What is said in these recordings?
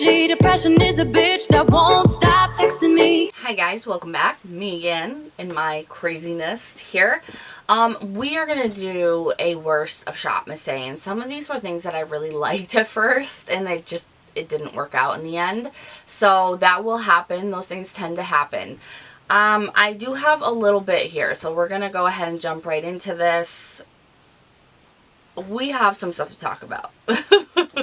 energy. Depression is a bitch that won't stop texting me. Hi guys, welcome back. Me again in my craziness here. We are gonna do a worst of ShopMissA, and some of these were things that I really liked at first, and it didn't work out in the end. So that will happen. Those things tend to happen. I do have a little bit here, so we're gonna go ahead and jump right into this. We have some stuff to talk about.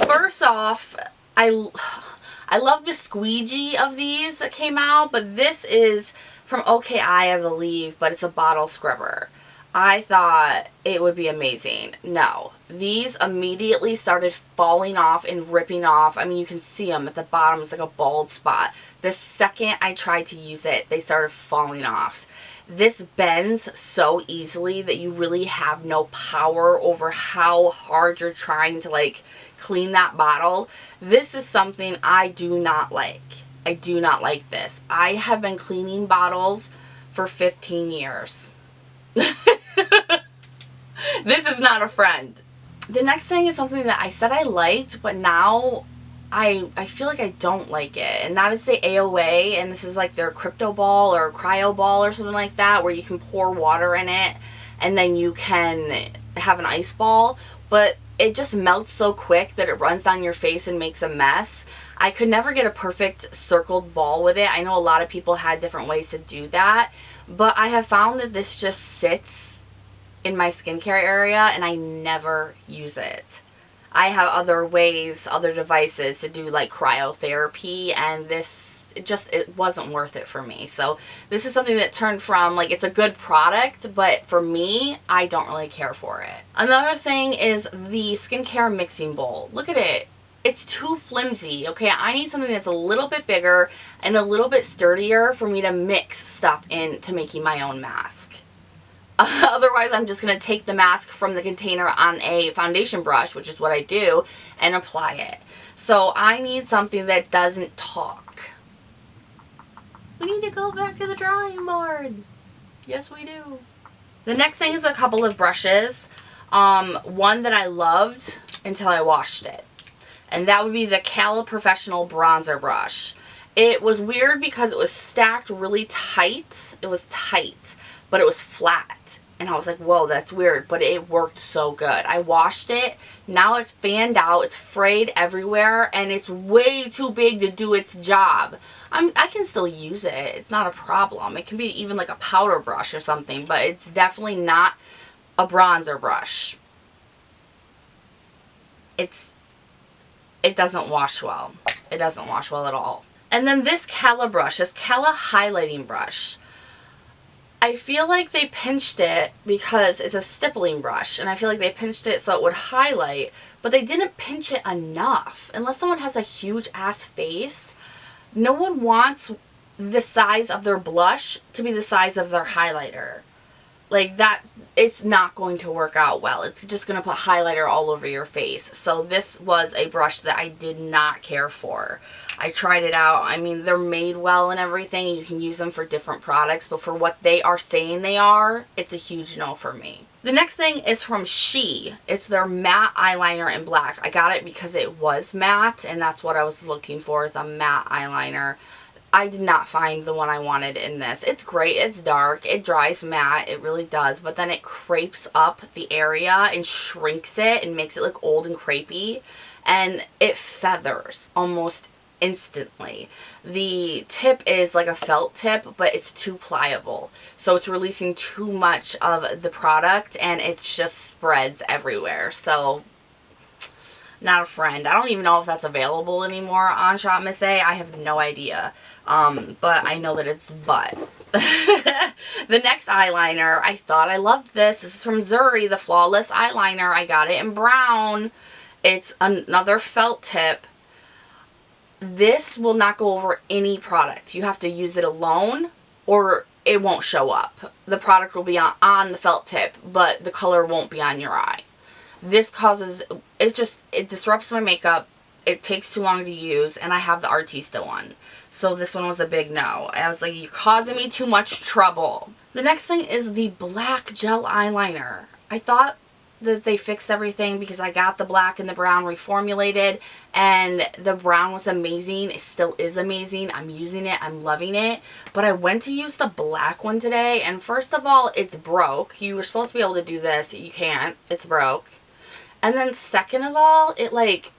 First off, I love the squeegee of these that came out, but this is from OKI, I believe, but it's a bottle scrubber. I thought it would be amazing. No. These immediately started falling off and ripping off. I mean, you can see them at the bottom. It's like a bald spot. The second I tried to use it, they started falling off. This bends so easily that you really have no power over how hard you're trying to, like, clean that bottle. This is something I do not like. I do not like this. I have been cleaning bottles for 15 years. This is not a friend. The next thing is something that I said I liked, but now I feel like I don't like it. And that is the AOA, and this is like their crypto ball or cryo ball or something like that, where you can pour water in it and then you can have an ice ball. But it just melts so quick that it runs down your face and makes a mess. I could never get a perfect circled ball with it. I know a lot of people had different ways to do that, but I have found that this just sits in my skincare area and I never use it. I have other ways, other devices to do like cryotherapy, and this, it wasn't worth it for me. So this is something that turned from, like, it's a good product, but for me, I don't really care for it. Another thing is the skincare mixing bowl. Look at it. It's too flimsy. Okay, I need something that's a little bit bigger and a little bit sturdier for me to mix stuff into making my own mask. Otherwise, I'm just going to take the mask from the container on a foundation brush, which is what I do, and apply it. So I need something that doesn't talk. We need to go back to the drawing board. Yes, we do. The next thing is a couple of brushes. One that I loved until I washed it. And that would be the Cala Professional Bronzer Brush. It was weird because it was stacked really tight. It was tight, but it was flat. And I was like, whoa, that's weird. But it worked so good. I washed it. Now it's fanned out. It's frayed everywhere. And it's way too big to do its job. I can still use it. It's not a problem. It can be even like a powder brush or something. But it's definitely not a bronzer brush. It doesn't wash well. It doesn't wash well at all. And then this Cala brush, this Cala highlighting brush. I feel like they pinched it because it's a stippling brush, and I feel like they pinched it so it would highlight, but they didn't pinch it enough. Unless someone has a huge ass face, no one wants the size of their blush to be the size of their highlighter. Like that, it's not going to work out well. It's just going to put highlighter all over your face. So this was a brush that I did not care for. I tried it out. I mean, they're made well and everything. You can use them for different products. But for what they are saying they are, it's a huge no for me. The next thing is from ShE. It's their matte eyeliner in black. I got it because it was matte, and that's what I was looking for, is a matte eyeliner. I did not find the one I wanted in this. It's great. It's dark. It dries matte. It really does. But then it crepes up the area and shrinks it and makes it look old and crepey. And it feathers almost instantly. The tip is like a felt tip, but it's too pliable. So it's releasing too much of the product and it just spreads everywhere. So not a friend. I don't even know if that's available anymore on ShopMissA. I have no idea. But I know that it's butt. The next eyeliner, I thought I loved this. This is from Zuri, the Flawless Eyeliner. I got it in brown. It's another felt tip. This will not go over any product. You have to use it alone or it won't show up. The product will be on the felt tip, but the color won't be on your eye. This causes, it disrupts my makeup. It takes too long to use, and I have the Artista one. So this one was a big no. I was like, you're causing me too much trouble. The next thing is the black gel eyeliner. I thought that they fixed everything because I got the black and the brown reformulated, and the brown was amazing. It still is amazing. I'm using it. I'm loving it. But I went to use the black one today, and first of all, it's broke. You were supposed to be able to do this. You can't. It's broke. And then second of all,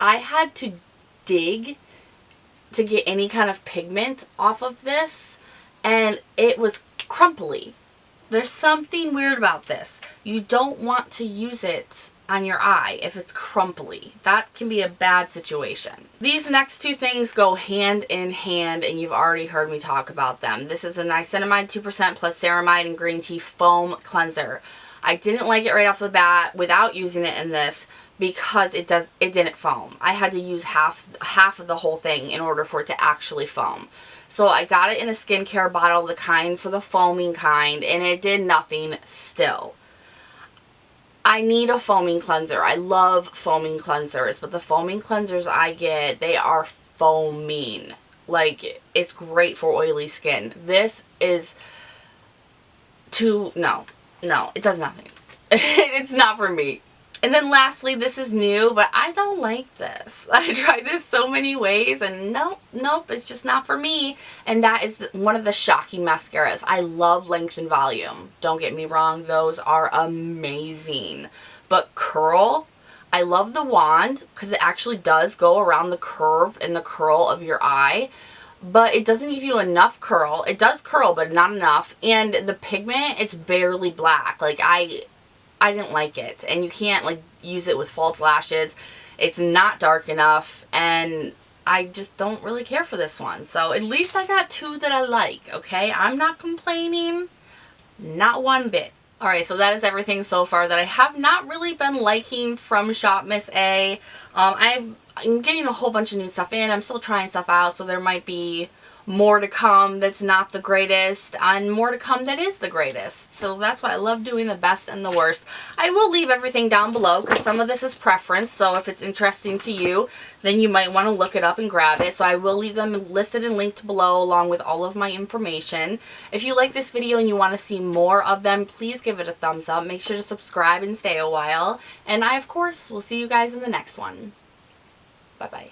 I had to dig to get any kind of pigment off of this, and it was crumply. There's something weird about this. You don't want to use it on your eye if it's crumply. That can be a bad situation. These next two things go hand in hand, and you've already heard me talk about them. This is a Niacinamide 2% plus ceramide and green tea foam cleanser. I didn't like it right off the bat without using it in this because it didn't foam. I had to use half of the whole thing in order for it to actually foam. So I got it in a skincare bottle, the kind for the foaming kind, and it did nothing still. I need a foaming cleanser. I love foaming cleansers, but the foaming cleansers I get, they are foaming. It's great for oily skin. This is no, it does nothing. It's not for me. And then lastly, this is new, but I don't like this. I tried this so many ways, and nope, it's just not for me. And that is one of the shocking mascaras. I love length and volume. Don't get me wrong, those are amazing. But curl, I love the wand because it actually does go around the curve and the curl of your eye. But it doesn't give you enough curl. It does curl, but not enough. And the pigment, it's barely black. I didn't like it, and you can't use it with false lashes. It's not dark enough, and I just don't really care for this one. So at least I got two that I like, okay? I'm not complaining, not one bit. Alright, so that is everything so far that I have not really been liking from ShopMissA. I'm getting a whole bunch of new stuff in. I'm still trying stuff out, so there might be more to come that's not the greatest, and more to come that is the greatest. So that's why I love doing the best and the worst. I will leave everything down below because some of this is preference, so if it's interesting to you, then you might want to look it up and grab it. So I will leave them listed and linked below along with all of my information. If you like this video and you want to see more of them, please give it a thumbs up. Make sure to subscribe and stay a while. And I, of course, will see you guys in the next one. Bye-bye.